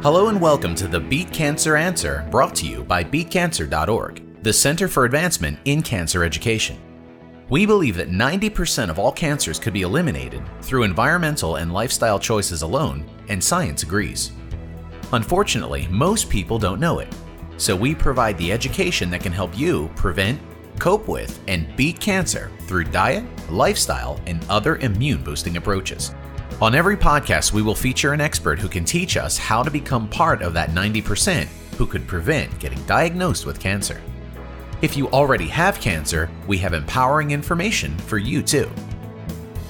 Hello and welcome to the Beat Cancer Answer, brought to you by BeatCancer.Org, the Center for Advancement in Cancer Education. We believe that 90% of all cancers could be eliminated through environmental and lifestyle choices alone, and science agrees. Unfortunately, most people don't know it, so we provide the education that can help you prevent, cope with, and beat cancer through diet, lifestyle, and other immune-boosting approaches. On every podcast, we will feature an expert who can teach us how to become part of that 90% who could prevent getting diagnosed with cancer. If you already have cancer, we have empowering information for you too.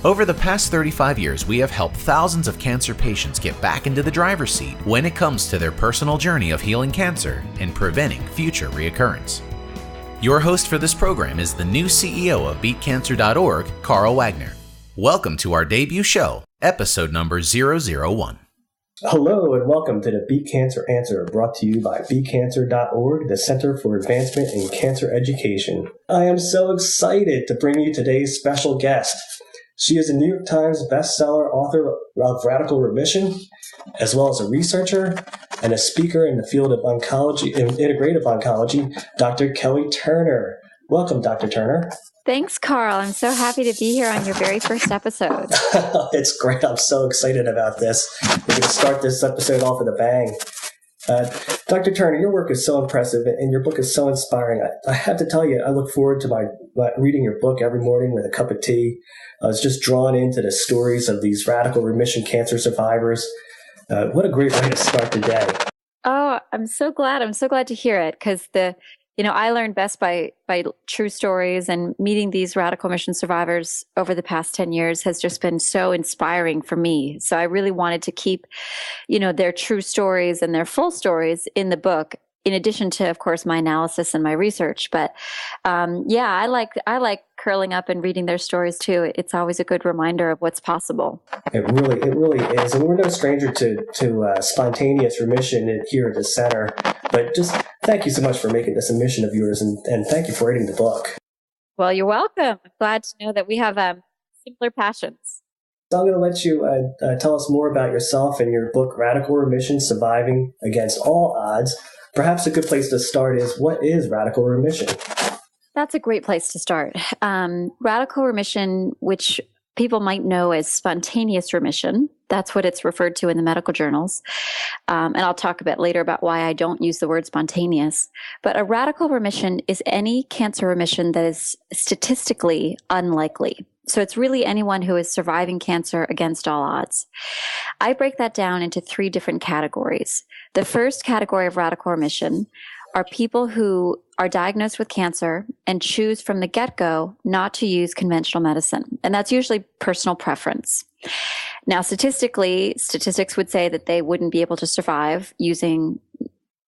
Over the past 35 years, we have helped thousands of cancer patients get back into the driver's seat when it comes to their personal journey of healing cancer and preventing future reoccurrence. Your host for this program is the new CEO of BeatCancer.Org, Carl Wagner. Welcome to our debut show, episode number 001. Hello and welcome to the Beat Cancer Answer, brought to you by BeatCancer.Org, the Center for Advancement in Cancer Education. I am so excited to bring you today's special guest. She is a New York Times bestseller author of Radical Remission, as well as a researcher and a speaker in the field of oncology and integrative oncology, Dr. Kelly Turner. Welcome, Dr. Turner. Thanks, Carl. I'm so happy to be here on your very first episode. It's great. I'm so excited about this. We're going to start this episode off with a bang. Dr. Turner, your work is so impressive and your book is so inspiring. I have to tell you, I look forward to my reading your book every morning with a cup of tea. I was just drawn into the stories of these radical remission cancer survivors. What a great way to start the day. Oh, I'm so glad. I'm so glad to hear it because I learned best by true stories, and meeting these radical remission survivors over the past 10 years has just been so inspiring for me. So I really wanted to keep, their true stories and their full stories in the book, in addition to, of course, my analysis and my research. But I like curling up and reading their stories too. It's always a good reminder of what's possible. It really is. And we're no stranger to spontaneous remission here at the center. But just thank you so much for making this a mission of yours, and thank you for writing the book. Well, you're welcome. I'm glad to know that we have similar passions. So I'm going to let you tell us more about yourself and your book, Radical Remission, Surviving Against All Odds. Perhaps a good place to start is, what is radical remission? That's a great place to start. Radical remission, which people might know as spontaneous remission, that's what it's referred to in the medical journals. And I'll talk a bit later about why I don't use the word spontaneous. But a radical remission is any cancer remission that is statistically unlikely. So it's really anyone who is surviving cancer against all odds. I break that down into three different categories. The first category of radical remission are people who are diagnosed with cancer and choose from the get-go not to use conventional medicine. And that's usually personal preference. Now, statistics would say that they wouldn't be able to survive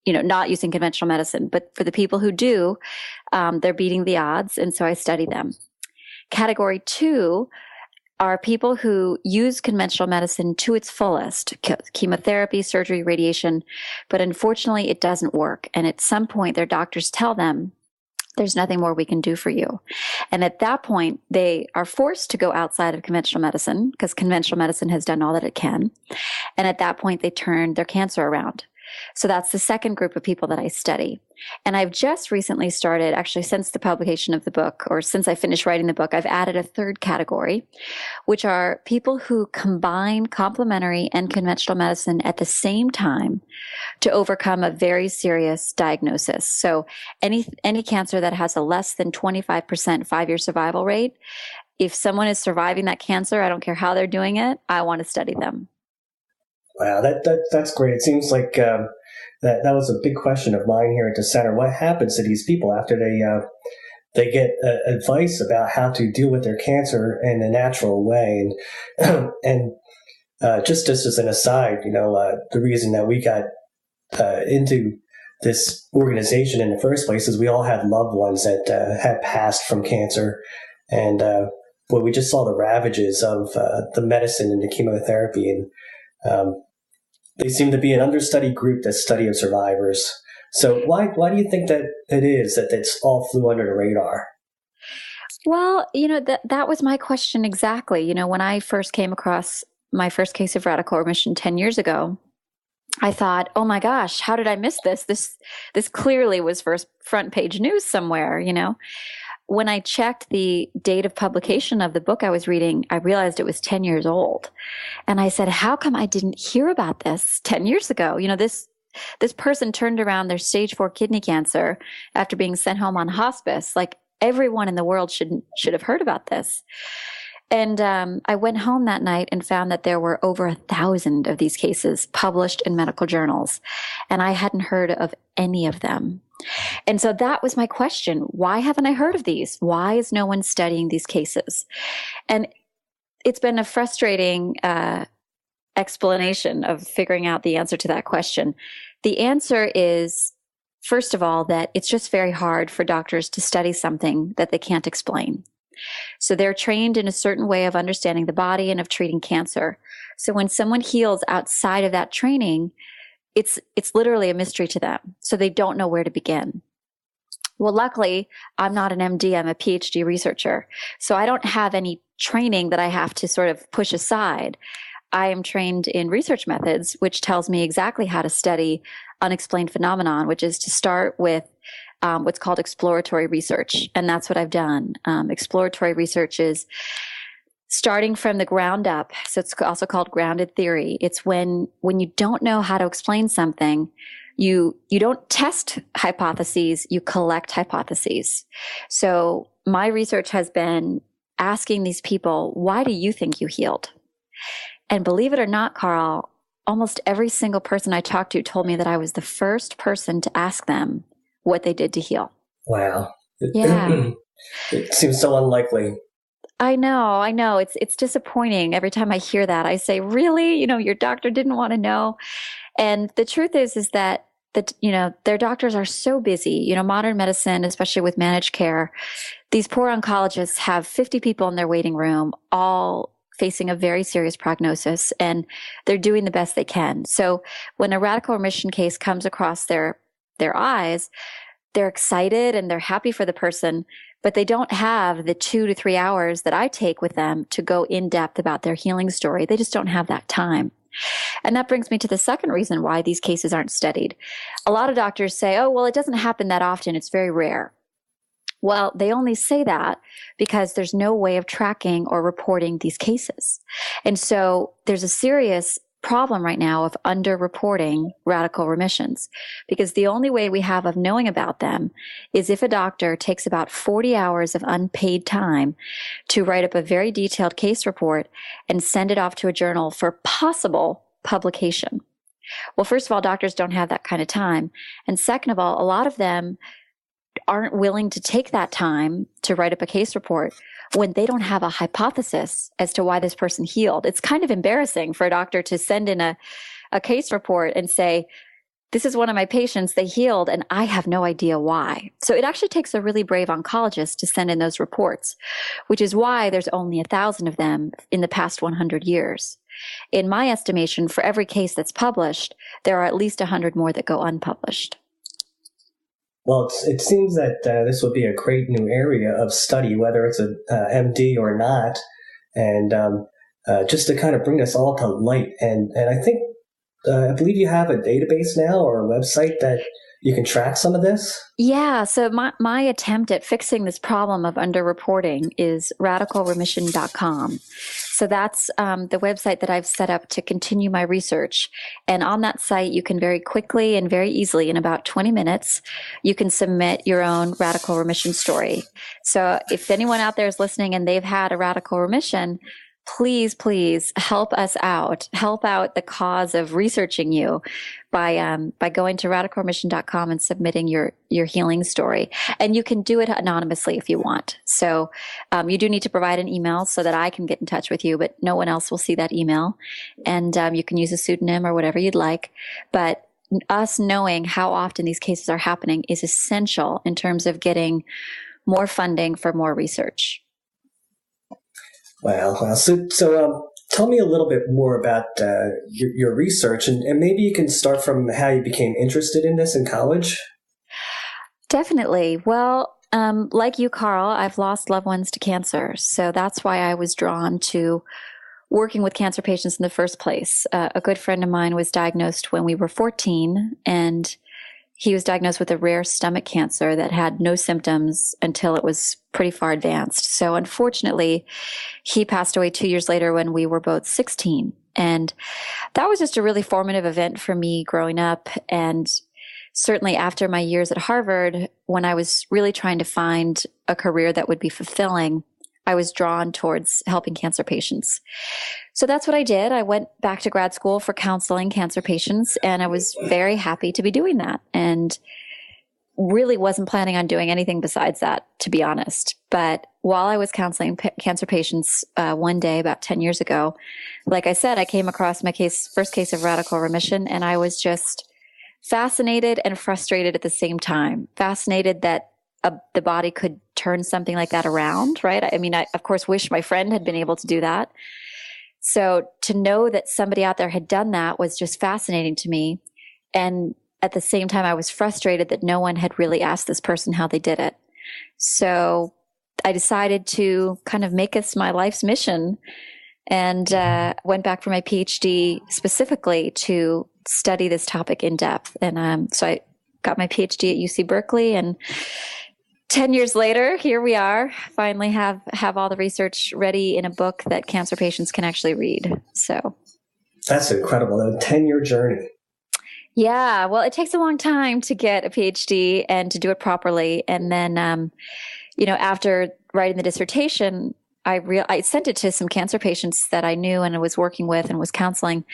not using conventional medicine. But for the people who do, they're beating the odds. And so I study them. Category 2 are people who use conventional medicine to its fullest, chemotherapy, surgery, radiation, but unfortunately it doesn't work. And at some point their doctors tell them, there's nothing more we can do for you. And at that point, they are forced to go outside of conventional medicine because conventional medicine has done all that it can. And at that point, they turn their cancer around. So that's the second group of people that I study. And I've just recently started, actually since the publication of the book, or since I finished writing the book, I've added a third category, which are people who combine complementary and conventional medicine at the same time to overcome a very serious diagnosis. So any cancer that has a less than 25% 5-year survival rate, if someone is surviving that cancer, I don't care how they're doing it, I want to study them. Wow, that's great. It seems like that was a big question of mine here at the center. What happens to these people after they get advice about how to deal with their cancer in a natural way? And just as an aside, the reason that we got into this organization in the first place is we all had loved ones that had passed from cancer, and we just saw the ravages of the medicine and the chemotherapy, and they seem to be an understudied group, that study of survivors. So why do you think that it is that it's all flew under the radar? Well, that was my question exactly. When I first came across my first case of radical remission 10 years ago, I thought, oh my gosh, how did I miss this? This clearly was first front page news somewhere, you know. When I checked the date of publication of the book I was reading, I realized it was 10 years old. And I said, how come I didn't hear about this 10 years ago? You know, this person turned around their stage 4 kidney cancer after being sent home on hospice. Like, everyone in the world should have heard about this. And I went home that night and found that there were over 1,000 of these cases published in medical journals, and I hadn't heard of any of them. And so that was my question. Why haven't I heard of these? Why is no one studying these cases? And it's been a frustrating explanation of figuring out the answer to that question. The answer is, first of all, that it's just very hard for doctors to study something that they can't explain. So they're trained in a certain way of understanding the body and of treating cancer. So when someone heals outside of that training, it's literally a mystery to them. So they don't know where to begin. Well, luckily, I'm not an MD, I'm a PhD researcher. So I don't have any training that I have to sort of push aside. I am trained in research methods, which tells me exactly how to study unexplained phenomenon, which is to start with what's called exploratory research. And that's what I've done. Exploratory research is starting from the ground up. So it's also called grounded theory. It's when you don't know how to explain something, you don't test hypotheses, you collect hypotheses. So my research has been asking these people, why do you think you healed? And believe it or not, Carl, almost every single person I talked to told me that I was the first person to ask them what they did to heal. Wow. Yeah. It seems so unlikely. I know. It's disappointing. Every time I hear that, I say, really? You know, your doctor didn't want to know. And the truth is that their doctors are so busy. You know, modern medicine, especially with managed care, these poor oncologists have 50 people in their waiting room, all facing a very serious prognosis, and they're doing the best they can. So when a radical remission case comes across their eyes, they're excited and they're happy for the person, but they don't have the 2 to 3 hours that I take with them to go in depth about their healing story. They just don't have that time. And that brings me to the second reason why these cases aren't studied. A lot of doctors say, oh, well, it doesn't happen that often. It's very rare. Well, they only say that because there's no way of tracking or reporting these cases. And so there's a serious problem right now of underreporting radical remissions, because the only way we have of knowing about them is if a doctor takes about 40 hours of unpaid time to write up a very detailed case report and send it off to a journal for possible publication. Well, first of all, doctors don't have that kind of time. And second of all, a lot of them aren't willing to take that time to write up a case report when they don't have a hypothesis as to why this person healed. It's kind of embarrassing for a doctor to send in a case report and say, this is one of my patients, they healed, and I have no idea why. So it actually takes a really brave oncologist to send in those reports, which is why there's only 1,000 of them in the past 100 years. In my estimation, for every case that's published, there are at least 100 more that go unpublished. Well, it seems that this would be a great new area of study, whether it's a MD or not, and just to kind of bring us all to light. And I think, I believe you have a database now or a website that you can track some of this? Yeah, so my attempt at fixing this problem of underreporting is radicalremission.com. So that's the website that I've set up to continue my research. And on that site, you can very quickly and very easily, in about 20 minutes, you can submit your own radical remission story. So if anyone out there is listening and they've had a radical remission, please help us out. Help out the cause of researching you by going to radicalremission.com and submitting your healing story. And you can do it anonymously if you want. So you do need to provide an email so that I can get in touch with you, but no one else will see that email. And you can use a pseudonym or whatever you'd like. But us knowing how often these cases are happening is essential in terms of getting more funding for more research. Wow. So tell me a little bit more about your research, and maybe you can start from how you became interested in this in college. Definitely. Well, like you, Carl, I've lost loved ones to cancer. So that's why I was drawn to working with cancer patients in the first place. A good friend of mine was diagnosed when we were 14, and he was diagnosed with a rare stomach cancer that had no symptoms until it was pretty far advanced. So unfortunately, he passed away 2 years later when we were both 16. And that was just a really formative event for me growing up. And certainly after my years at Harvard, when I was really trying to find a career that would be fulfilling, I was drawn towards helping cancer patients. So that's what I did. I went back to grad school for counseling cancer patients, and I was very happy to be doing that, and really wasn't planning on doing anything besides that, to be honest. But while I was counseling cancer patients one day about 10 years ago, like I said, I came across my first case of radical remission, and I was just fascinated and frustrated at the same time. Fascinated that the body could turn something like that around, right? I mean, I, of course, wish my friend had been able to do that. So to know that somebody out there had done that was just fascinating to me. And at the same time, I was frustrated that no one had really asked this person how they did it. So I decided to kind of make this my life's mission, and went back for my PhD specifically to study this topic in depth. And so I got my PhD at UC Berkeley, and 10 years later, here we are, finally have all the research ready in a book that cancer patients can actually read. So that's incredible. A 10-year journey. Yeah, well, it takes a long time to get a PhD and to do it properly. And then, after writing the dissertation, I sent it to some cancer patients that I knew and was working with and was counseling.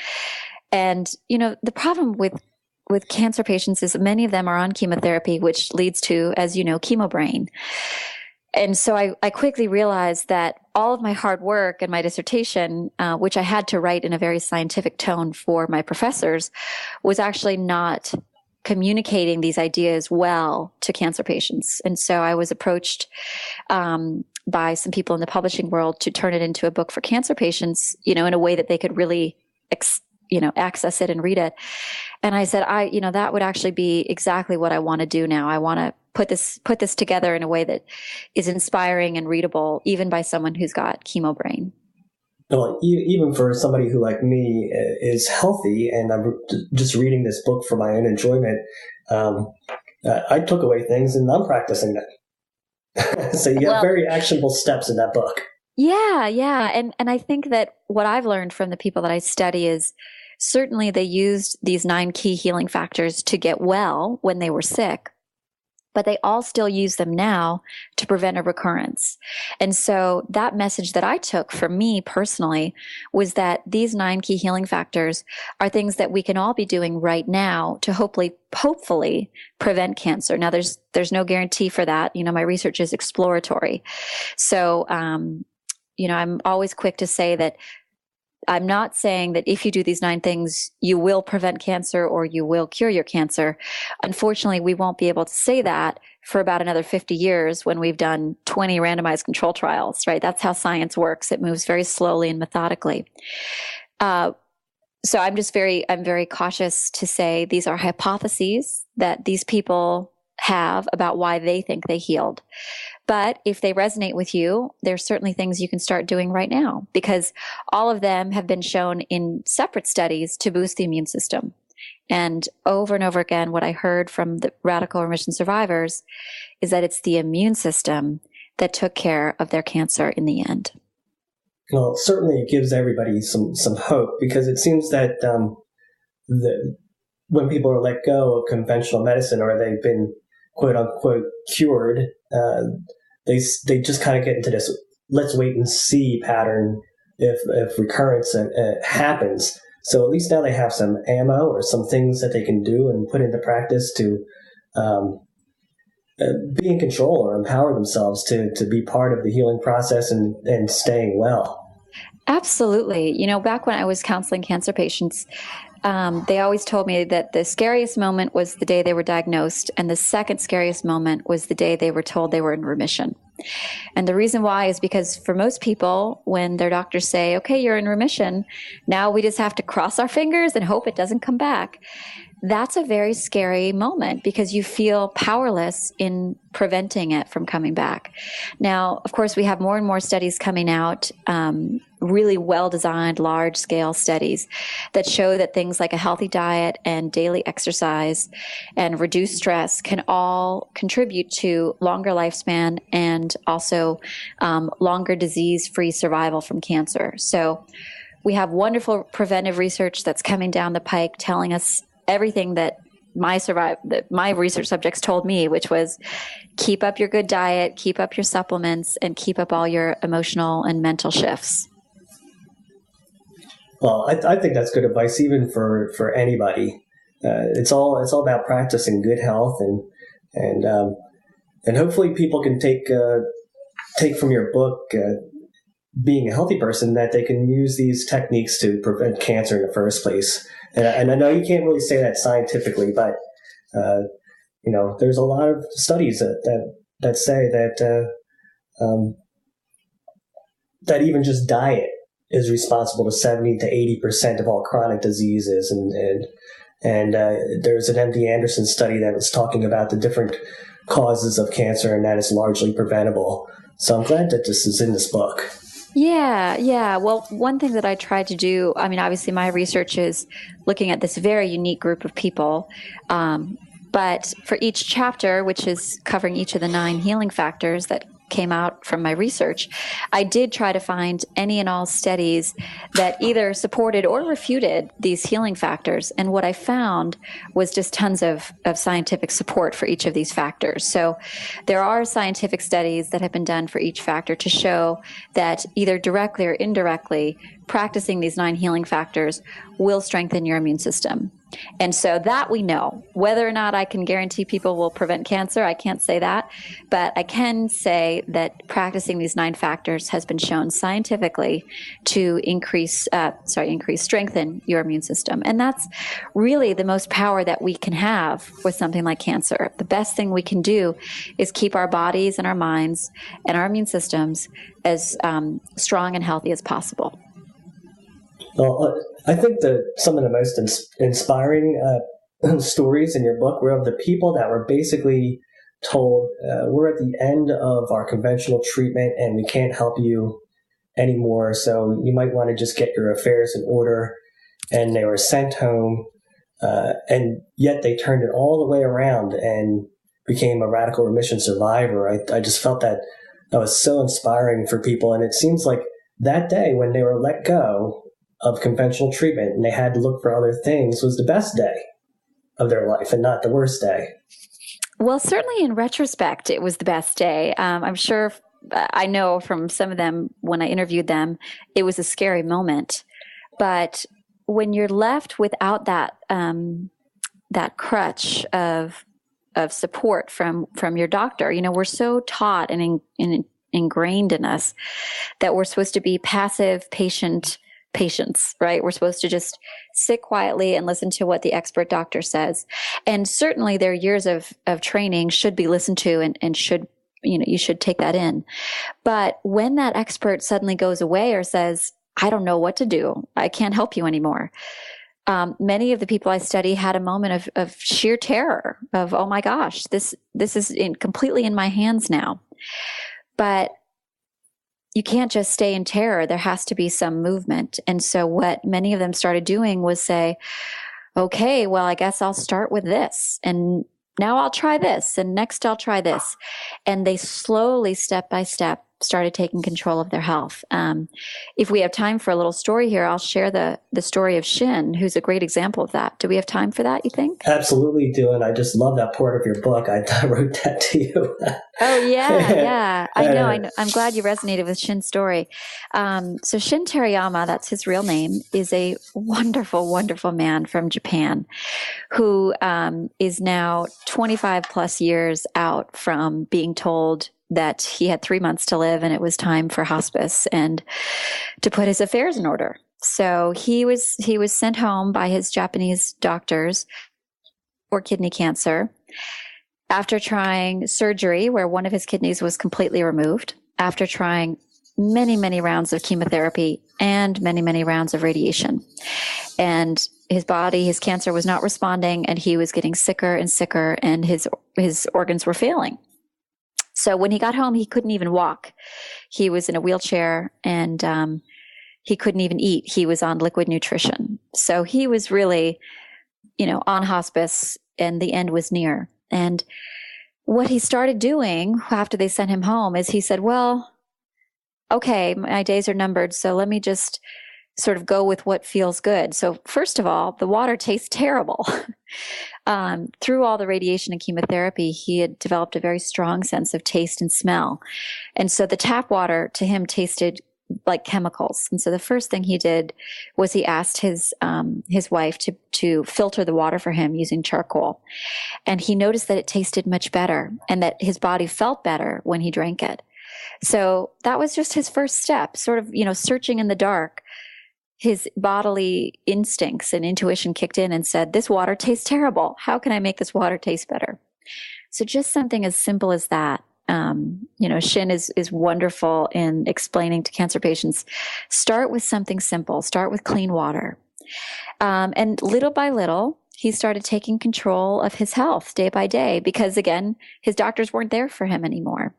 And, the problem with cancer patients is many of them are on chemotherapy, which leads to, as you know, chemo brain. And so I quickly realized that all of my hard work and my dissertation, which I had to write in a very scientific tone for my professors, was actually not communicating these ideas well to cancer patients. And so I was approached by some people in the publishing world to turn it into a book for cancer patients, in a way that they could really access it and read it. And I said, that would actually be exactly what I want to do now. I want to put this together in a way that is inspiring and readable, even by someone who's got chemo brain. Well, even for somebody who, like me, is healthy, and I'm just reading this book for my own enjoyment, I took away things and I'm practicing them. So you have very actionable steps in that book. Yeah. And I think that what I've learned from the people that I study is certainly they used these 9 key healing factors to get well when they were sick, but they all still use them now to prevent a recurrence. And so that message that I took for me personally was that these 9 key healing factors are things that we can all be doing right now to hopefully prevent cancer. Now there's no guarantee for that. My research is exploratory. So, I'm always quick to say that I'm not saying that if you do these 9 things, you will prevent cancer or you will cure your cancer. Unfortunately, we won't be able to say that for about another 50 years when we've done 20 randomized control trials, right? That's how science works. It moves very slowly and methodically. So I'm very cautious to say these are hypotheses that these people have about why they think they healed. But if they resonate with you, there's certainly things you can start doing right now, because all of them have been shown in separate studies to boost the immune system. And over again, what I heard from the radical remission survivors is that it's the immune system that took care of their cancer in the end. Well, certainly it gives everybody some hope, because it seems that when people are let go of conventional medicine, or they've been quote unquote cured, they just kind of get into this let's wait and see pattern if recurrence happens. So at least now they have some ammo or some things that they can do and put into practice to be in control or empower themselves to be part of the healing process and staying well. Absolutely. Back when I was counseling cancer patients, they always told me that the scariest moment was the day they were diagnosed, and the second scariest moment was the day they were told they were in remission. And the reason why is because for most people, when their doctors say, okay, you're in remission, now we just have to cross our fingers and hope it doesn't come back. That's a very scary moment because you feel powerless in preventing it from coming back. Now, of course, we have more and more studies coming out, really well-designed, large-scale studies that show that things like a healthy diet and daily exercise and reduced stress can all contribute to longer lifespan and also longer disease-free survival from cancer. So we have wonderful preventive research that's coming down the pike telling us everything that my research subjects told me, which was keep up your good diet, keep up your supplements, and keep up all your emotional and mental shifts. Well, I think that's good advice, even for anybody. It's all about practicing good health, and hopefully people can take from your book, being a healthy person, that they can use these techniques to prevent cancer in the first place. And I know you can't really say that scientifically, but there's a lot of studies that say that even just diet is responsible to 70 to 80% of all chronic diseases, and there's an MD Anderson study that was talking about the different causes of cancer, and that is largely preventable. So I'm glad that this is in this book. Yeah. Well, one thing that I tried to do, I mean, obviously my research is looking at this very unique group of people. But for each chapter, which is covering each of the 9 healing factors that came out from my research, I did try to find any and all studies that either supported or refuted these healing factors. And what I found was just tons of scientific support for each of these factors. So there are scientific studies that have been done for each factor to show that either directly or indirectly, practicing these 9 healing factors will strengthen your immune system. And so that we know. Whether or not I can guarantee people will prevent cancer, I can't say that. But I can say that practicing these 9 factors has been shown scientifically to strengthen your immune system. And that's really the most power that we can have with something like cancer. The best thing we can do is keep our bodies and our minds and our immune systems as strong and healthy as possible. Well, I think that some of the most inspiring stories in your book were of the people that were basically told, we're at the end of our conventional treatment and we can't help you anymore, so you might want to just get your affairs in order. And they were sent home, and yet they turned it all the way around and became a radical remission survivor. I just felt that was so inspiring for people. And it seems like that day when they were let go of conventional treatment and they had to look for other things was the best day of their life and not the worst day. Well, certainly in retrospect, it was the best day. I'm sure, I know from some of them when I interviewed them, it was a scary moment. But when you're left without that crutch of support from your doctor, we're so taught and ingrained in us that we're supposed to be passive, patients, right? We're supposed to just sit quietly and listen to what the expert doctor says. And certainly their years of training should be listened to and should, you should take that in. But when that expert suddenly goes away or says, I don't know what to do, I can't help you anymore. Many of the people I study had a moment of sheer terror of, oh my gosh, this is completely in my hands now. But you can't just stay in terror. There has to be some movement. And so what many of them started doing was say, okay, well, I guess I'll start with this. And now I'll try this. And next I'll try this. And they slowly, step by step, started taking control of their health. If we have time for a little story here, I'll share the story of Shin, who's a great example of that. Do we have time for that, you think? Absolutely do. And I just love that part of your book. I wrote that to you. Oh, yeah. I know. I'm glad you resonated with Shin's story. So Shin Terayama, that's his real name, is a wonderful, wonderful man from Japan who is now 25 plus years out from being told that he had 3 months to live and it was time for hospice and to put his affairs in order. So he was sent home by his Japanese doctors for kidney cancer. After trying surgery where one of his kidneys was completely removed, after trying many, many rounds of chemotherapy and many, many rounds of radiation. And his body, his cancer was not responding, and he was getting sicker and sicker, and his organs were failing. So when he got home, he couldn't even walk. He was in a wheelchair, and he couldn't even eat. He was on liquid nutrition. So he was really, on hospice, and the end was near. And what he started doing after they sent him home is he said, well, okay, my days are numbered, so let me just sort of go with what feels good. So first of all, the water tastes terrible. Through all the radiation and chemotherapy, he had developed a very strong sense of taste and smell. And so the tap water to him tasted like chemicals. And so the first thing he did was he asked his wife to filter the water for him using charcoal. And he noticed that it tasted much better and that his body felt better when he drank it. So that was just his first step, sort of, searching in the dark. His bodily instincts and intuition kicked in and said, this water tastes terrible. How can I make this water taste better? So just something as simple as that. Shin is wonderful in explaining to cancer patients, start with something simple, start with clean water. And little by little, he started taking control of his health day by day because, again, his doctors weren't there for him anymore.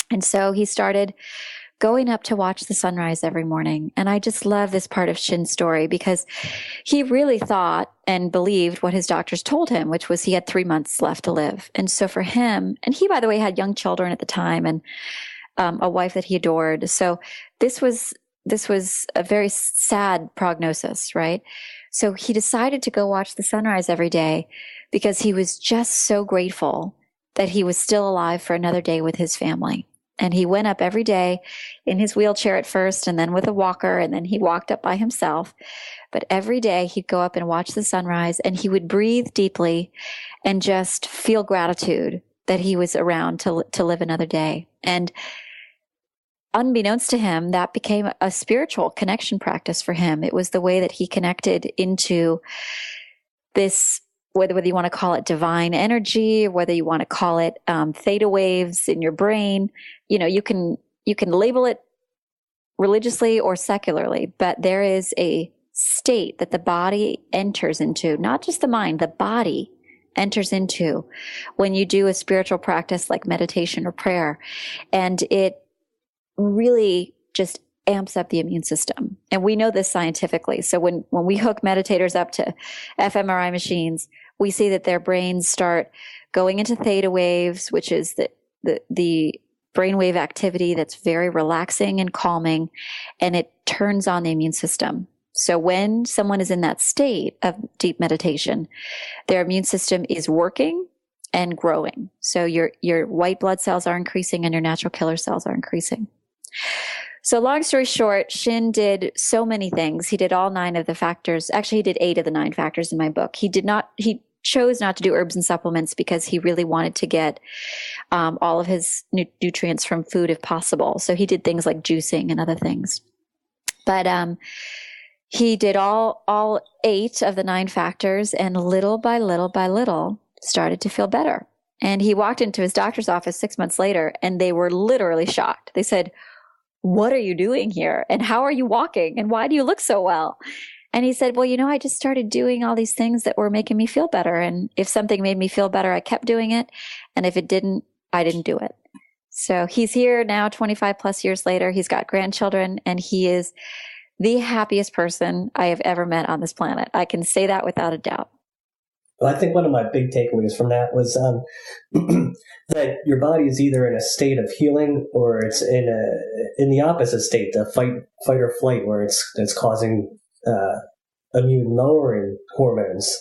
And so he started going up to watch the sunrise every morning. And I just love this part of Shin's story because he really thought and believed what his doctors told him, which was he had 3 months left to live. And so for him, and he, by the way, had young children at the time and a wife that he adored. So this was a very sad prognosis, right? So he decided to go watch the sunrise every day because he was just so grateful that he was still alive for another day with his family. And he went up every day in his wheelchair at first, and then with a walker, and then he walked up by himself. But every day he'd go up and watch the sunrise, and he would breathe deeply and just feel gratitude that he was around to live another day. And unbeknownst to him, that became a spiritual connection practice for him. It was the way that he connected into this, whether you want to call it divine energy, or whether you want to call it theta waves in your brain. You can label it religiously or secularly, but there is a state that the body enters into, not just the mind, the body enters into when you do a spiritual practice like meditation or prayer. And it really just amps up the immune system. And we know this scientifically. So when we hook meditators up to fMRI machines, we see that their brains start going into theta waves, which is the brainwave activity that's very relaxing and calming, and it turns on the immune system. So when someone is in that state of deep meditation, their immune system is working and growing. So your white blood cells are increasing and your natural killer cells are increasing. So long story short, Shin did so many things. He did all 9 of the factors. Actually, he did 8 of the 9 factors in my book. He chose not to do herbs and supplements because he really wanted to get all of his nutrients from food if possible. So he did things like juicing and other things. But he did all 8 of the 9 factors, and little by little started to feel better. And he walked into his doctor's office 6 months later, and they were literally shocked. They said, "What are you doing here? And how are you walking? And why do you look so well?" And he said, "Well, I just started doing all these things that were making me feel better. And if something made me feel better, I kept doing it. And if it didn't, I didn't do it." So he's here now, 25 plus years later. He's got grandchildren, and he is the happiest person I have ever met on this planet. I can say that without a doubt. Well, I think one of my big takeaways from that was that your body is either in a state of healing or it's in the opposite state, the fight or flight, where it's causing immune lowering hormones.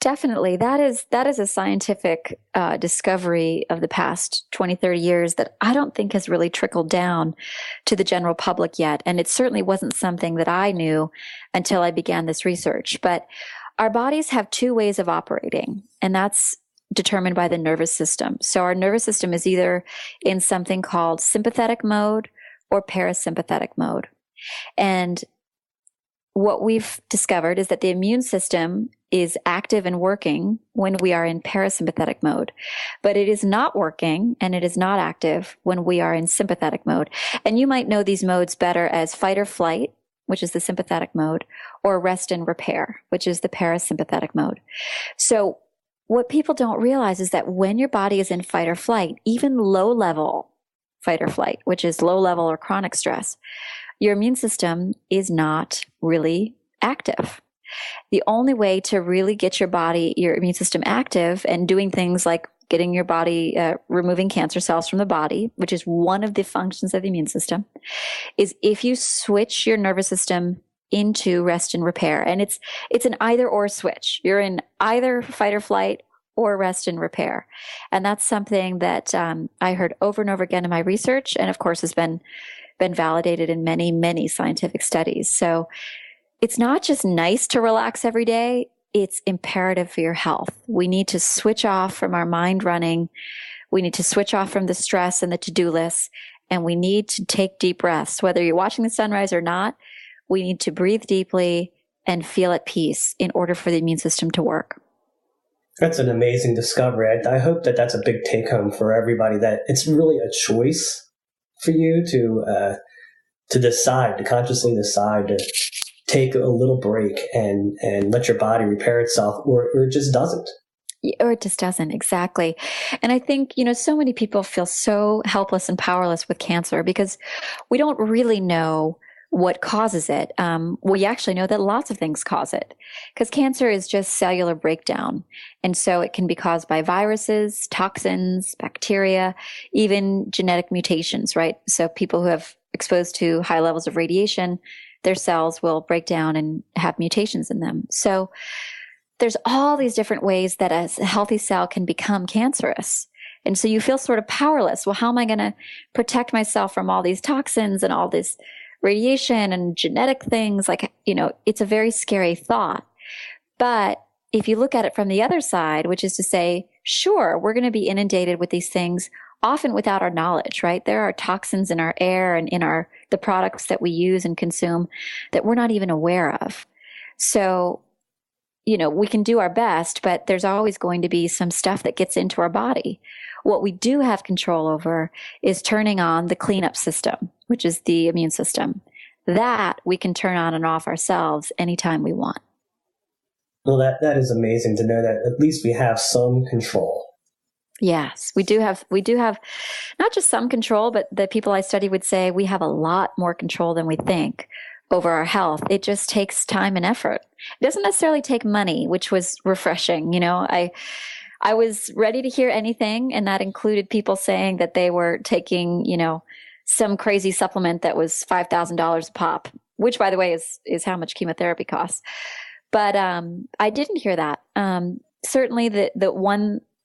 Definitely. That is a scientific discovery of the past 20, 30 years that I don't think has really trickled down to the general public yet. And it certainly wasn't something that I knew until I began this research. But our bodies have 2 ways of operating, and that's determined by the nervous system. So our nervous system is either in something called sympathetic mode or parasympathetic mode. And what we've discovered is that the immune system is active and working when we are in parasympathetic mode, but it is not working and it is not active when we are in sympathetic mode. And you might know these modes better as fight or flight, which is the sympathetic mode, or rest and repair, which is the parasympathetic mode. So what people don't realize is that when your body is in fight or flight, even low level fight or flight, which is low level or chronic stress, your immune system is not really active. The only way to really get your immune system active and doing things like getting your body, removing cancer cells from the body, which is one of the functions of the immune system, is if you switch your nervous system into rest and repair. And it's an either or switch. You're in either fight or flight or rest and repair. And that's something that I heard over and over again in my research, and of course has been validated in many, many scientific studies. So it's not just nice to relax every day, it's imperative for your health. We need to switch off from our mind running. We need to switch off from the stress and the to-do list, and we need to take deep breaths. Whether you're watching the sunrise or not, we need to breathe deeply and feel at peace in order for the immune system to work. That's an amazing discovery. I hope that that's a big take home for everybody, that it's really a choice for you to decide, to consciously decide to take a little break and let your body repair itself, or it just doesn't. Or it just doesn't, exactly. And I think, so many people feel so helpless and powerless with cancer because we don't really know what causes it. We actually know that lots of things cause it, because cancer is just cellular breakdown. And so it can be caused by viruses, toxins, bacteria, even genetic mutations, right? So people who have exposed to high levels of radiation, their cells will break down and have mutations in them. So there's all these different ways that a healthy cell can become cancerous. And so you feel sort of powerless. Well, how am I going to protect myself from all these toxins and all this radiation and genetic things? It's a very scary thought. But if you look at it from the other side, which is to say, sure, we're going to be inundated with these things, often without our knowledge, right? There are toxins in our air and in the products that we use and consume that we're not even aware of. So, we can do our best, but there's always going to be some stuff that gets into our body. What we do have control over is turning on the cleanup system, which is the immune system. That we can turn on and off ourselves anytime we want. Well, that is amazing to know that at least we have some control. Yes, we do have not just some control, but the people I study would say we have a lot more control than we think over our health. It just takes time and effort. It doesn't necessarily take money, which was refreshing. I was ready to hear anything, and that included people saying that they were taking, some crazy supplement that was $5,000 a pop, which, by the way, is how much chemotherapy costs. But I didn't hear that. Certainly, the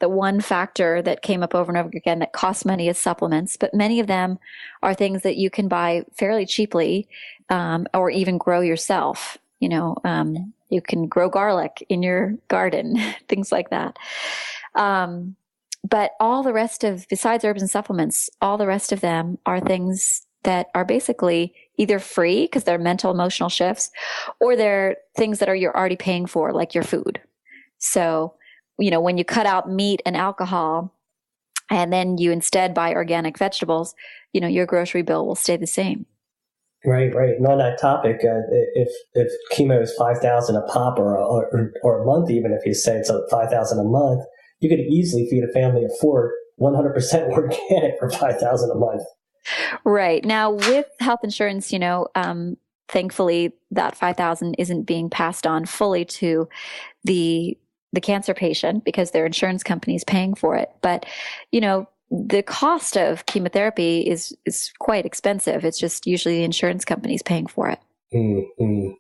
one factor that came up over and over again that costs money is supplements, but many of them are things that you can buy fairly cheaply, or even grow yourself. You can grow garlic in your garden, things like that. But all the rest besides herbs and supplements, all the rest of them are things that are basically either free because they're mental, emotional shifts, or they're things that you're already paying for, like your food. So, when you cut out meat and alcohol and then you instead buy organic vegetables, your grocery bill will stay the same. Right. And on that topic, if chemo is $5,000 a pop or a month, even if you say it's $5,000 a month, you could easily feed a family of 4 100% organic for $5,000 a month. Right. Now, with health insurance, thankfully that $5,000 isn't being passed on fully to the cancer patient because their insurance company is paying for it. But, the cost of chemotherapy is quite expensive. It's just usually the insurance companies paying for it. Mm-hmm.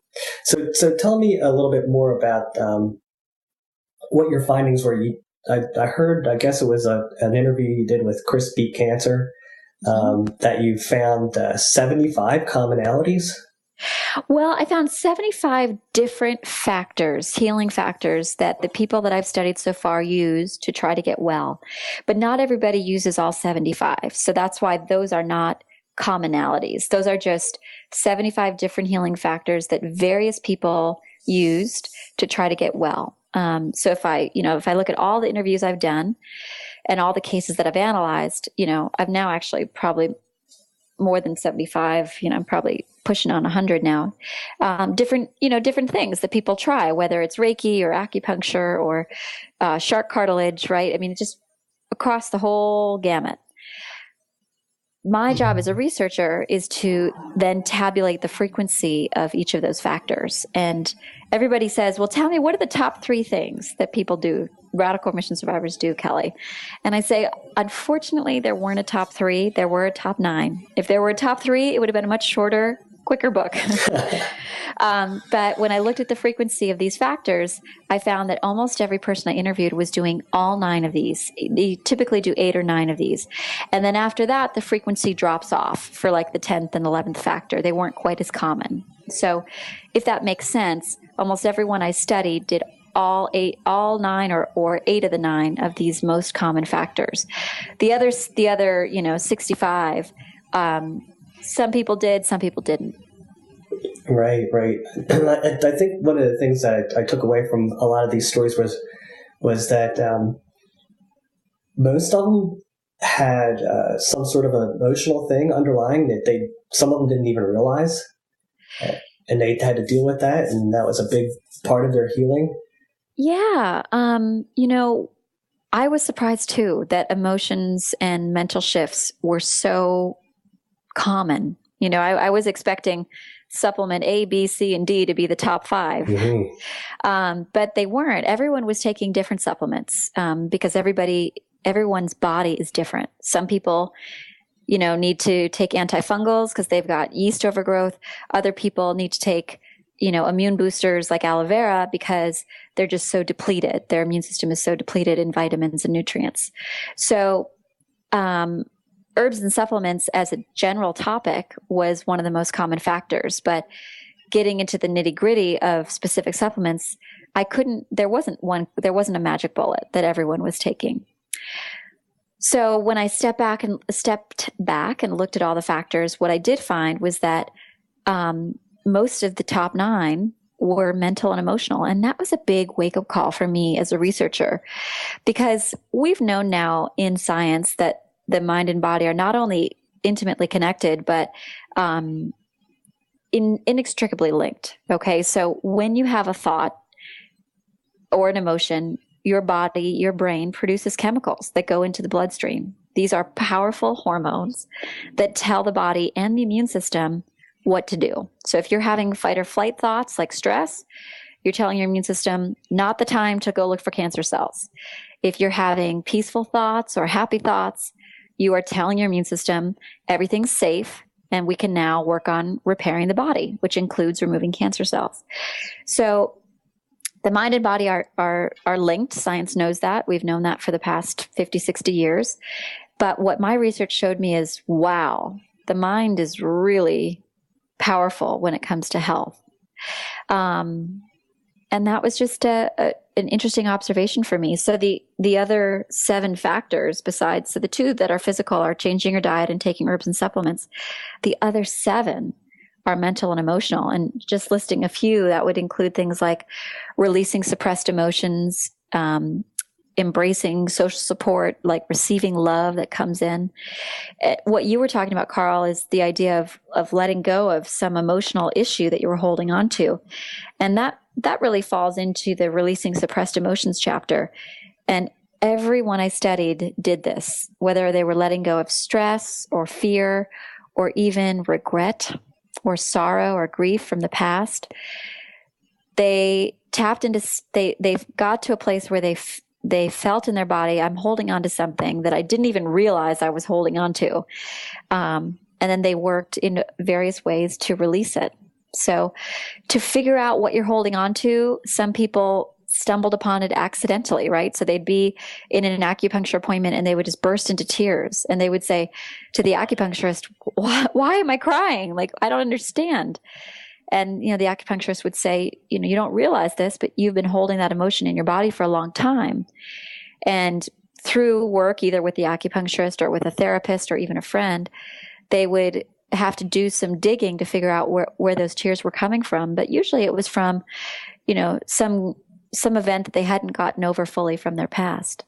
So tell me a little bit more about what your findings were. I heard, I guess it was an interview you did with Chris BeatCancer, that you found 75 commonalities. Well, I found 75 different factors, healing factors, that the people that I've studied so far use to try to get well. But not everybody uses all 75. So that's why those are not commonalities. Those are just 75 different healing factors that various people used to try to get well. So if I look at all the interviews I've done and all the cases that I've analyzed, I've now actually probably more than 75, I'm probably pushing on 100 now. Different things that people try, whether it's Reiki or acupuncture or shark cartilage, right? I mean, just across the whole gamut. My job as a researcher is to then tabulate the frequency of each of those factors. And everybody says, well, tell me, what are the top 3 things that people do, radical remission survivors do, Kelly? And I say, unfortunately, there weren't a top 3. There were a top 9. If there were a top 3, it would have been a much shorter, quicker book. But when I looked at the frequency of these factors, I found that almost every person I interviewed was doing all 9 of these. They typically do 8 or 9 of these. And then after that, the frequency drops off for like the 10th and 11th factor. They weren't quite as common. So if that makes sense, almost everyone I studied did all 9 or 8 of the 9 of these most common factors. The other 65, some people did, some people didn't. Right. I think one of the things that I took away from a lot of these stories was that most of them had some sort of an emotional thing underlying that some of them didn't even realize, and they had to deal with that, and that was a big part of their healing. Yeah, I was surprised too that emotions and mental shifts were so common. I was expecting supplement A, B, C, and D to be the top 5. Mm-hmm. But they weren't. Everyone was taking different supplements because everyone's body is different. Some people, need to take antifungals because they've got yeast overgrowth. Other people need to take, immune boosters like aloe vera because they're just so depleted. Their immune system is so depleted in vitamins and nutrients. So, herbs and supplements as a general topic was one of the most common factors, but getting into the nitty-gritty of specific supplements, there wasn't a magic bullet that everyone was taking. So when I stepped back and looked at all the factors, what I did find was that most of the top 9 were mental and emotional. And that was a big wake-up call for me as a researcher, because we've known now in science that the mind and body are not only intimately connected, but inextricably linked. Okay. So when you have a thought or an emotion, your body, your brain produces chemicals that go into the bloodstream. These are powerful hormones that tell the body and the immune system what to do. So if you're having fight or flight thoughts like stress, you're telling your immune system, not the time to go look for cancer cells. If you're having peaceful thoughts or happy thoughts, you are telling your immune system everything's safe and we can now work on repairing the body, which includes removing cancer cells. So the mind and body are linked. Science knows that. We've known that for the past 50, 60 years. But what my research showed me is, wow, the mind is really powerful when it comes to health. And that was just an interesting observation for me. So the other 7 factors besides, so the 2 that are physical are changing your diet and taking herbs and supplements. The other 7 are mental and emotional. And just listing a few, that would include things like releasing suppressed emotions, embracing social support, like receiving love that comes in. What you were talking about, Carl, is the idea of letting go of some emotional issue that you were holding on to. And that really falls into the releasing suppressed emotions chapter. And everyone I studied did this, whether they were letting go of stress or fear or even regret or sorrow or grief from the past. They tapped into, they got to a place where they felt in their body, I'm holding on to something that I didn't even realize I was holding on to. And then they worked in various ways to release it. So to figure out what you're holding on to, some people stumbled upon it accidentally, right? So they'd be in an acupuncture appointment and they would just burst into tears. And they would say to the acupuncturist, why am I crying? Like, I don't understand. And, the acupuncturist would say, you don't realize this, but you've been holding that emotion in your body for a long time. And through work, either with the acupuncturist or with a therapist or even a friend, they would have to do some digging to figure out where those tears were coming from. But usually it was from, some event that they hadn't gotten over fully from their past.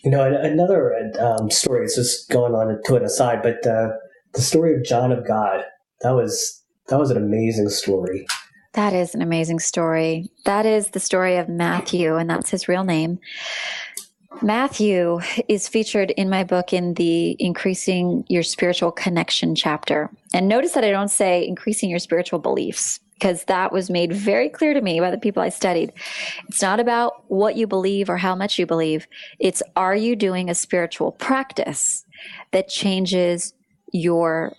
Another story, it's just going on to an aside, but the story of John of God, that was an amazing story. That is an amazing story. That is the story of Matthew, and that's his real name. Matthew is featured in my book in the Increasing Your Spiritual Connection chapter. And notice that I don't say increasing your spiritual beliefs, because that was made very clear to me by the people I studied. It's not about what you believe or how much you believe. It's, are you doing a spiritual practice that changes your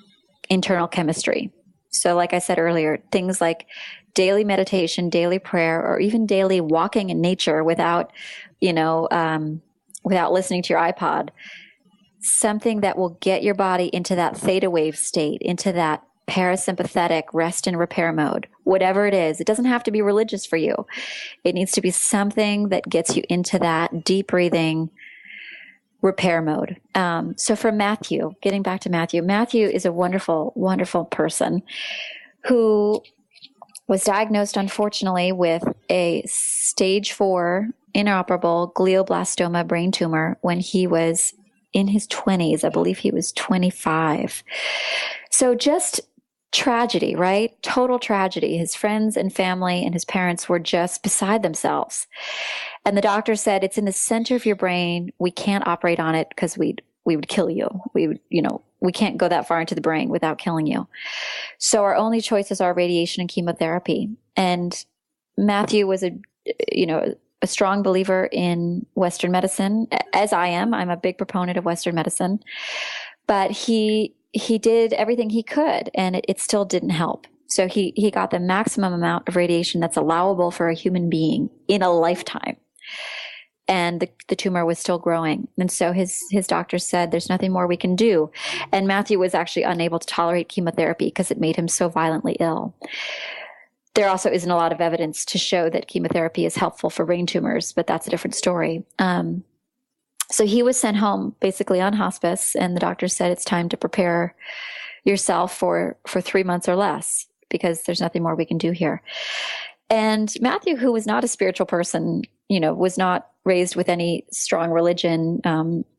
internal chemistry? So like I said earlier, things like daily meditation, daily prayer, or even daily walking in nature without listening to your iPod, something that will get your body into that theta wave state, into that parasympathetic rest and repair mode, whatever it is. It doesn't have to be religious for you. It needs to be something that gets you into that deep breathing repair mode. So for Matthew, getting back to Matthew is a wonderful, wonderful person who was diagnosed, unfortunately, with a stage 4 inoperable glioblastoma brain tumor when he was in his 20s. I believe he was 25. So just tragedy, right? Total tragedy. His friends and family and his parents were just beside themselves. And the doctor said, it's in the center of your brain. We can't operate on it because we would kill you. We can't go that far into the brain without killing you. So our only choices are radiation and chemotherapy. And Matthew was a strong believer in Western medicine, as I am. I'm a big proponent of Western medicine. But he did everything he could, and it still didn't help. So he got the maximum amount of radiation that's allowable for a human being in a lifetime. And the tumor was still growing. And so his doctor said, there's nothing more we can do. And Matthew was actually unable to tolerate chemotherapy because it made him so violently ill. There also isn't a lot of evidence to show that chemotherapy is helpful for brain tumors, but that's a different story. So he was sent home basically on hospice, and the doctor said it's time to prepare yourself for 3 months or less because there's nothing more we can do here. And Matthew, who was not a spiritual person, was not raised with any strong religion,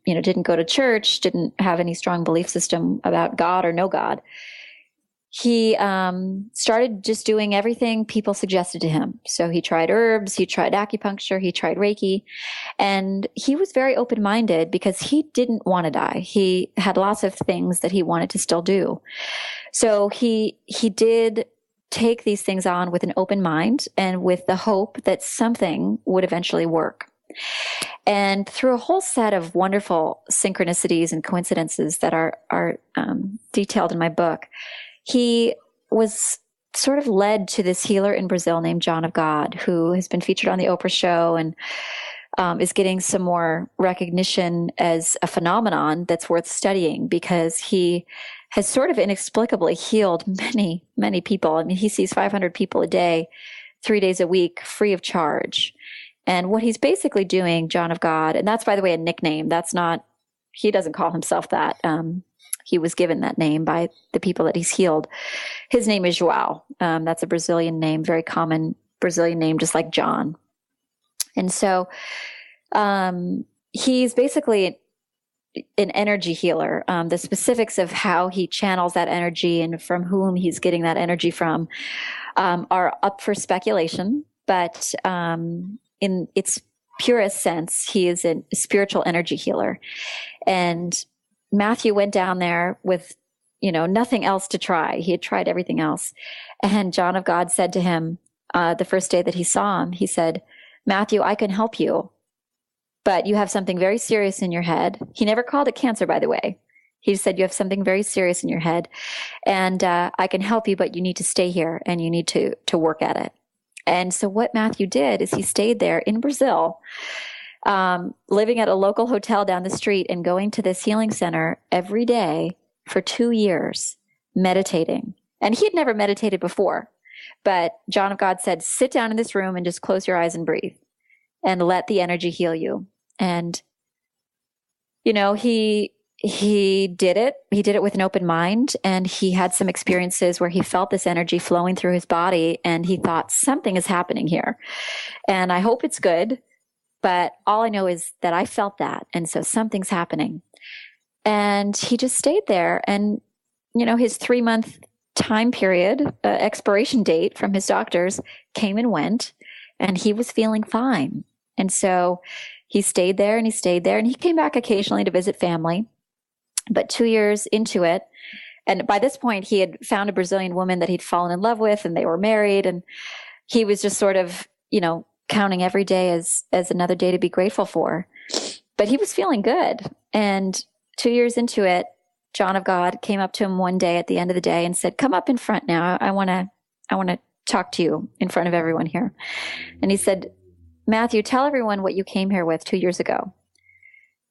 didn't go to church, didn't have any strong belief system about God or no God. He started just doing everything people suggested to him. So he tried herbs, he tried acupuncture, he tried Reiki, and he was very open-minded because he didn't want to die. He had lots of things that he wanted to still do. So he did take these things on with an open mind and with the hope that something would eventually work. And through a whole set of wonderful synchronicities and coincidences that are detailed in my book, he was sort of led to this healer in Brazil named John of God, who has been featured on the Oprah show and is getting some more recognition as a phenomenon that's worth studying because he has sort of inexplicably healed many, many people. I mean, he sees 500 people a day, 3 days a week, free of charge. And what he's basically doing, John of God, and that's, by the way, a nickname. That's not, he doesn't call himself that. He was given that name by the people that he's healed. His name is João. That's a Brazilian name, very common Brazilian name, just like John. And so he's basically an energy healer. The specifics of how he channels that energy and from whom he's getting that energy from are up for speculation. But in its purest sense, he is a spiritual energy healer. And Matthew went down there with, nothing else to try. He had tried everything else. And John of God said to him, the first day that he saw him, he said, Matthew, I can help you, but you have something very serious in your head. He never called it cancer, by the way. He just said, you have something very serious in your head, and I can help you, but you need to stay here and you need to work at it. And so what Matthew did is he stayed there in Brazil, living at a local hotel down the street and going to this healing center every day for 2 years, meditating. And he had never meditated before, but John of God said, sit down in this room and just close your eyes and breathe and let the energy heal you. And, he he did it. He did it with an open mind, and he had some experiences where he felt this energy flowing through his body, and he thought something is happening here, and I hope it's good. But all I know is that I felt that, and so something's happening. And he just stayed there, and his 3-month time period, expiration date from his doctors came and went, and he was feeling fine. And so he stayed there, and he stayed there, and he came back occasionally to visit family. But 2 years into it, and by this point, he had found a Brazilian woman that he'd fallen in love with, and they were married. And he was just sort of, counting every day as another day to be grateful for. But he was feeling good. And 2 years into it, John of God came up to him one day at the end of the day and said, "Come up in front now. I want to talk to you in front of everyone here." And he said, "Matthew, tell everyone what you came here with 2 years ago."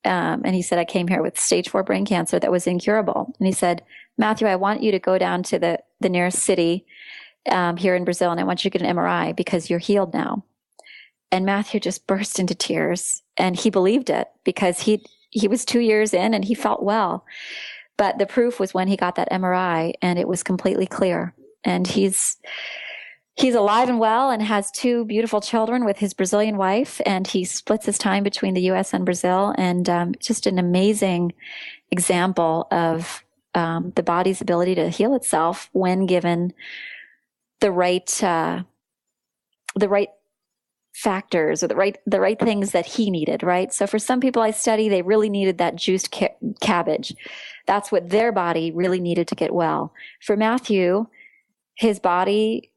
And he said, "I came here with stage 4 brain cancer that was incurable." And he said, "Matthew, I want you to go down to the nearest city here in Brazil, and I want you to get an MRI because you're healed now." And Matthew just burst into tears, and he believed it because he was 2 years in and he felt well. But the proof was when he got that MRI, and it was completely clear. And he's alive and well and has 2 beautiful children with his Brazilian wife, and he splits his time between the U.S. and Brazil. And just an amazing example of the body's ability to heal itself when given the right factors or the right things that he needed, right? So for some people I study, they really needed that juiced cabbage. That's what their body really needed to get well. For Matthew, his body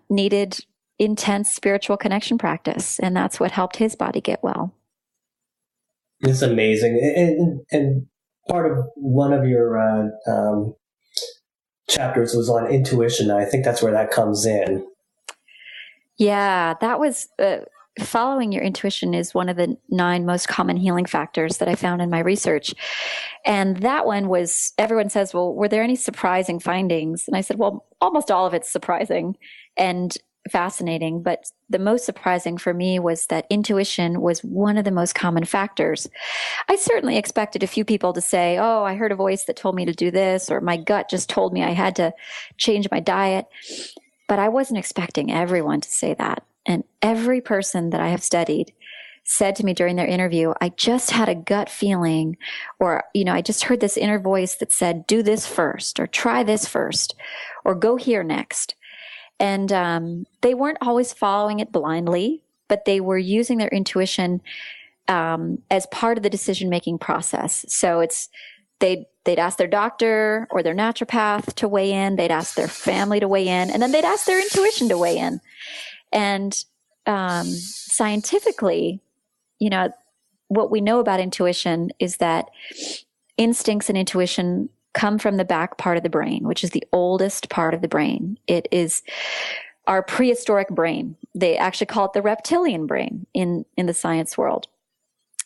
needed intense spiritual connection practice, and that's what helped his body get well. It's amazing. And part of one of your chapters was on intuition. I think that's where that comes in. Yeah, that was following your intuition is one of the 9 most common healing factors that I found in my research. And that one was, everyone says, "Well, were there any surprising findings?" And I said, well, almost all of it's surprising and fascinating. But the most surprising for me was that intuition was one of the most common factors. I certainly expected a few people to say, "Oh, I heard a voice that told me to do this," or "My gut just told me I had to change my diet." But I wasn't expecting everyone to say that. And every person that I have studied said to me during their interview, "I just had a gut feeling," or, "I just heard this inner voice that said, do this first," or "try this first," or "go here next." And they weren't always following it blindly, but they were using their intuition as part of the decision-making process. So they'd ask their doctor or their naturopath to weigh in. They'd ask their family to weigh in, and then they'd ask their intuition to weigh in. And scientifically, what we know about intuition is that instincts and intuition come from the back part of the brain, which is the oldest part of the brain. It is our prehistoric brain. They actually call it the reptilian brain in the science world.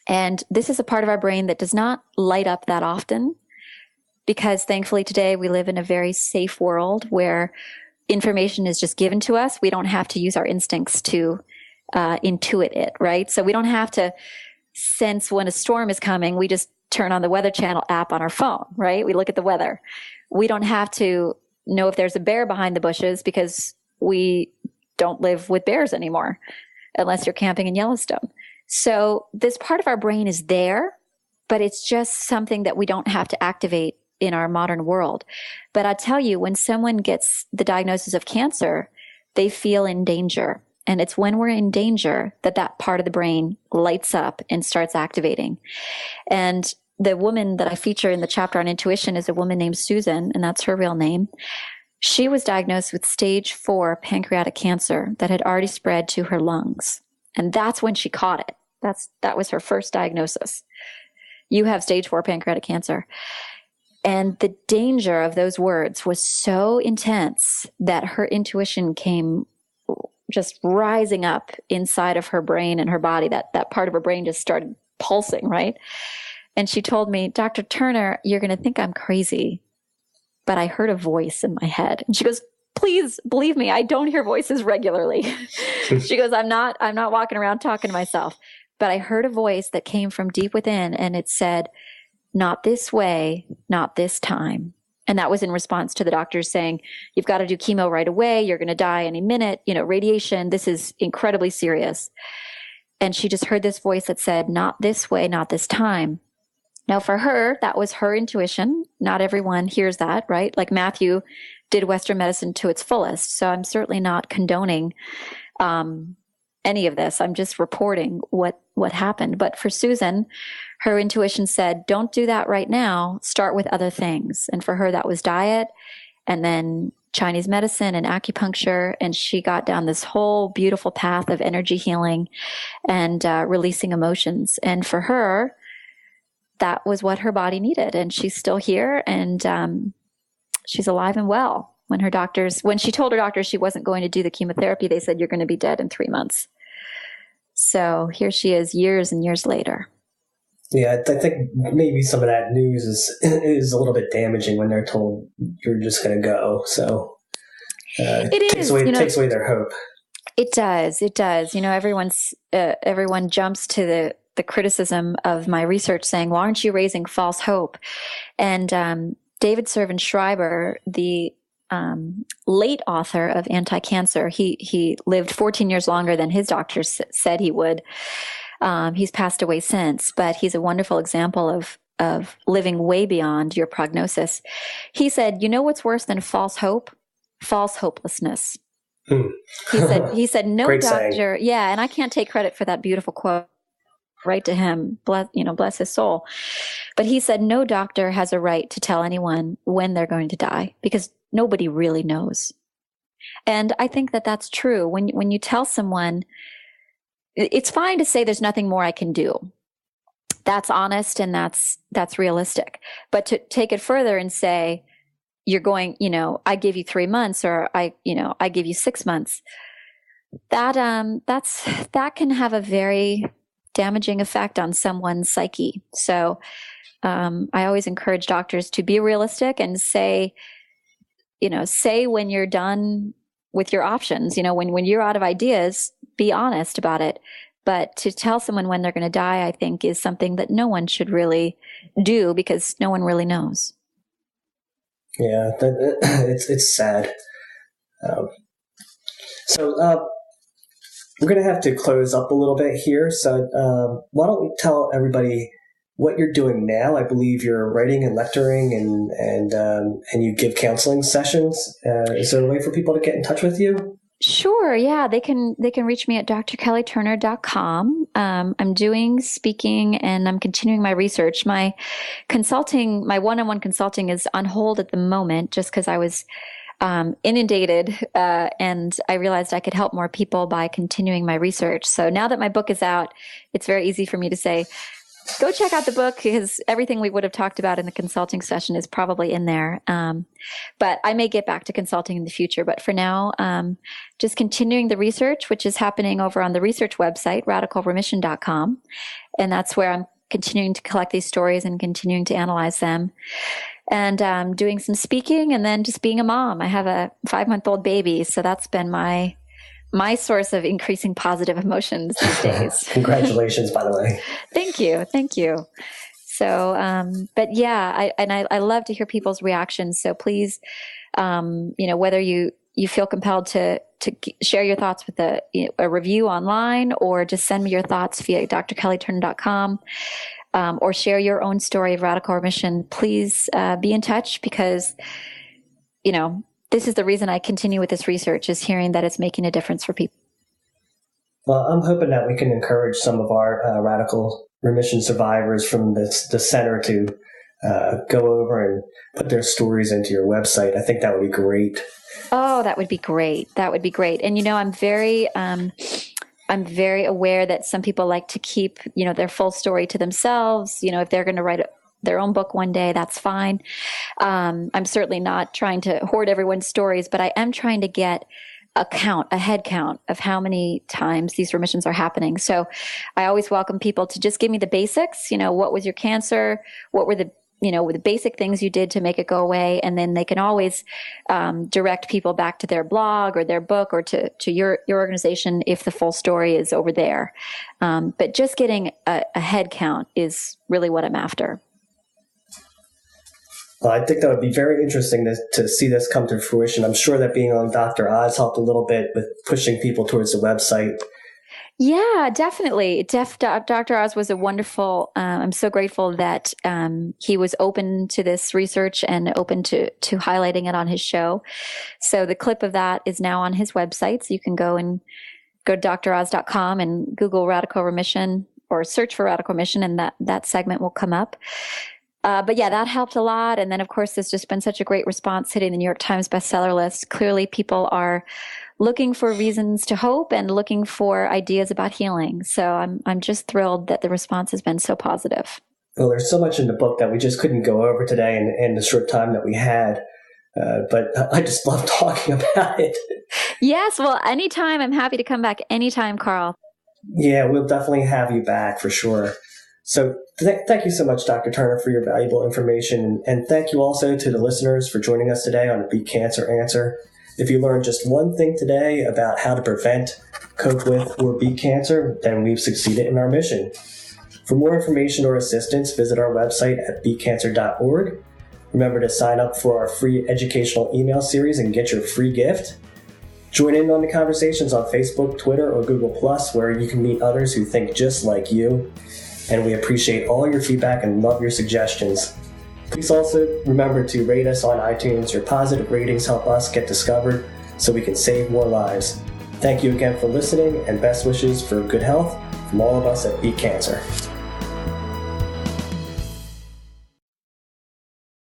And this is a part of our brain that does not light up that often, because thankfully today we live in a very safe world where information is just given to us. We don't have to use our instincts to intuit it, right? So we don't have to sense when a storm is coming. We just turn on the Weather Channel app on our phone, right? We look at the weather. We don't have to know if there's a bear behind the bushes because we don't live with bears anymore, unless you're camping in Yellowstone. So this part of our brain is there, but it's just something that we don't have to activate in our modern world. But I tell you, when someone gets the diagnosis of cancer, they feel in danger. And it's when we're in danger that part of the brain lights up and starts activating. And the woman that I feature in the chapter on intuition is a woman named Susan, and that's her real name. She was diagnosed with stage 4 pancreatic cancer that had already spread to her lungs. And that's when she caught it. That was her first diagnosis. You have stage 4 pancreatic cancer. And the danger of those words was so intense that her intuition came just rising up inside of her brain and her body. That part of her brain just started pulsing, right? And she told me, "Dr. Turner, you're going to think I'm crazy, but I heard a voice in my head." And she goes, "Please believe me, I don't hear voices regularly." She goes, I'm not walking around talking to myself, but I heard a voice that came from deep within, and it said, not this way, not this time. And that was in response to the doctors saying, you've got to do chemo right away. You're going to die any minute, radiation. This is incredibly serious. And she just heard this voice that said, not this way, not this time. Now for her, that was her intuition. Not everyone hears that, right? Like Matthew did Western medicine to its fullest. So I'm certainly not condoning any of this. I'm just reporting what happened. But for Susan, her intuition said, don't do that right now. Start with other things. And for her, that was diet and then Chinese medicine and acupuncture. And she got down this whole beautiful path of energy healing and releasing emotions. And for her, that was what her body needed. And she's still here and she's alive and well. When she told her doctors she wasn't going to do the chemotherapy, they said, you're going to be dead in 3 months. So here she is years and years later. Yeah, I think maybe some of that news is a little bit damaging when they're told you're just going to go. So it takes away their hope. It does. Everyone jumps to the criticism of my research saying, well, aren't you raising false hope? And David Servin Schreiber, the late author of Anti-Cancer, he lived 14 years longer than his doctors said he would. He's passed away since, but he's a wonderful example of living way beyond your prognosis. He said, you know what's worse than false hope? False hopelessness. He said, no Great doctor. saying. Yeah. And I can't take credit for that beautiful quote. Right to him, bless his soul. But he said, no doctor has a right to tell anyone when they're going to die because nobody really knows. And I think that that's true. When you tell someone, it's fine to say there's nothing more I can do. That's honest and that's realistic. But to take it further and say, you're going, I give you 3 months or I give you 6 months, that can have a very damaging effect on someone's psyche. So I always encourage doctors to be realistic and say when you're done with your options, when you're out of ideas, be honest about it. But to tell someone when they're going to die, I think is something that no one should really do because no one really knows. Yeah, it's sad. We're going to have to close up a little bit here. So why don't we tell everybody what you're doing now? I believe you're writing and lecturing and you give counseling sessions. Is there a way for people to get in touch with you? Sure. Yeah. They can reach me at drkellyturner.com. I'm doing speaking and I'm continuing my research. My one-on-one consulting is on hold at the moment just because I was inundated, and I realized I could help more people by continuing my research. So now that my book is out, it's very easy for me to say, go check out the book because everything we would have talked about in the consulting session is probably in there. But I may get back to consulting in the future. But for now, just continuing the research, which is happening over on the research website, radicalremission.com. And that's where I'm continuing to collect these stories and continuing to analyze them. And doing some speaking and then just being a mom. I have a 5-month-old baby, so that's been my source of increasing positive emotions these days. Congratulations, by the way. Thank you. So, but yeah, I love to hear people's reactions. So please, whether you feel compelled to share your thoughts with a review online or just send me your thoughts via drkellyturner.com. Or share your own story of radical remission, please be in touch because, this is the reason I continue with this research is hearing that it's making a difference for people. Well, I'm hoping that we can encourage some of our radical remission survivors from the center to go over and put their stories into your website. I think that would be great. Oh, that would be great. And, I'm very aware that some people like to keep, their full story to themselves. If they're going to write their own book one day, that's fine. I'm certainly not trying to hoard everyone's stories, but I am trying to get a head count of how many times these remissions are happening. So I always welcome people to just give me the basics. What was your cancer? What were the basic things you did to make it go away. And then they can always direct people back to their blog or their book or to your organization if the full story is over there. But just getting a head count is really what I'm after. Well, I think that would be very interesting to see this come to fruition. I'm sure that being on Dr. Oz helped a little bit with pushing people towards the website. Yeah, definitely. Dr. Oz was a wonderful, I'm so grateful that he was open to this research and open to highlighting it on his show. So the clip of that is now on his website. So you can go to droz.com and Google Radical Remission or search for Radical Remission, and that segment will come up. But yeah, that helped a lot. And then, of course, there's just been such a great response hitting the New York Times bestseller list. Clearly, people are looking for reasons to hope and looking for ideas about healing. So I'm just thrilled that the response has been so positive. Well, there's so much in the book that we just couldn't go over today in the short time that we had. But I just love talking about it. Yes. Well, anytime. I'm happy to come back anytime, Carl. Yeah, we'll definitely have you back for sure. So thank you so much, Dr. Turner, for your valuable information. And thank you also to the listeners for joining us today on the Beat Cancer Answer. If you learned just one thing today about how to prevent, cope with, or beat cancer, then we've succeeded in our mission. For more information or assistance, visit our website at BeatCancer.Org. Remember to sign up for our free educational email series and get your free gift. Join in on the conversations on Facebook, Twitter, or Google+, where you can meet others who think just like you. And we appreciate all your feedback and love your suggestions. Please also remember to rate us on iTunes. Your positive ratings help us get discovered so we can save more lives. Thank you again for listening, and best wishes for good health from all of us at Beat Cancer.